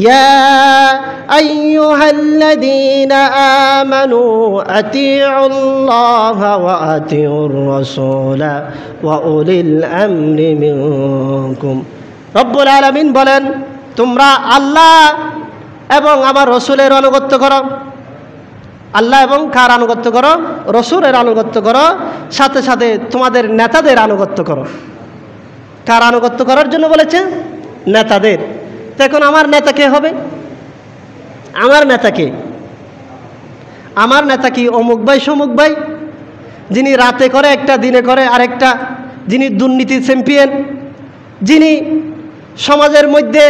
ইয়া আইয়ুহাল্লাযীনা আমানু আতিউল্লাহা ওয়া আতিউর রাসূলা ওয়া উলিল আমরি মিনকুম। রব্বুল আলামিন বলেন, তোমরা আল্লাহ এবং আমার রসুলের আনুগত্য করো। আল্লাহ এবং কার আনুগত্য করো? রসুলের আনুগত্য করো, সাথে সাথে তোমাদের নেতাদের আনুগত্য করো। কার আনুগত্য করার জন্য বলেছে? নেতাদের। তো এখন আমার নেতা কে হবে? আমার নেতা কে? আমার নেতা কি অমুক ভাই সমুক ভাই, যিনি রাতে করে একটা, দিনে করে আরেকটা, যিনি দুর্নীতির চ্যাম্পিয়ন, যিনি সমাজের মধ্যে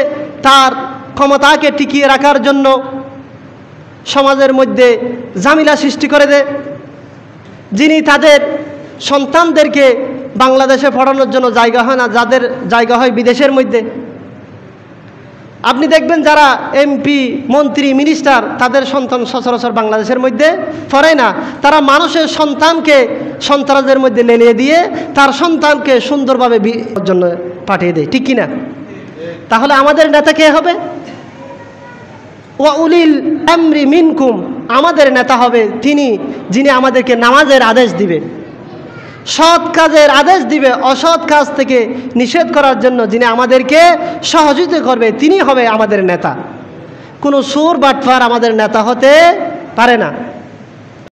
তার ক্ষমতাকে টিকিয়ে রাখার জন্য সমাজের মধ্যে ঝামেলা সৃষ্টি করে দেয়, যিনি তাদের সন্তানদেরকে বাংলাদেশে পড়ানোর জন্য জায়গা হয় না, যাদের জায়গা হয় বিদেশের মধ্যে। আপনি দেখবেন যারা এমপি, মন্ত্রী, মিনিস্টার, তাদের সন্তান সচরাচর বাংলাদেশের মধ্যে পড়ে না। তারা মানুষের সন্তানকে সন্ত্রাসের মধ্যে লেলিয়ে দিয়ে তার সন্তানকে সুন্দরভাবে বিয়ের জন্য পাঠিয়ে দেয়, ঠিক কিনা? তাহলে আমাদের নেতা কে হবে? ওয়া উলিল আমরি মিনকুম, আমাদের নেতা হবে তিনি যিনি আমাদেরকে নামাজের আদেশ দিবে, সৎ কাজের আদেশ দিবে, অসৎ কাজ থেকে নিষেধ করার জন্য যিনি আমাদেরকে সহযোগিতা করবে, তিনি হবে আমাদের নেতা। কোনো সুর বাটফার আমাদের নেতা হতে পারে না।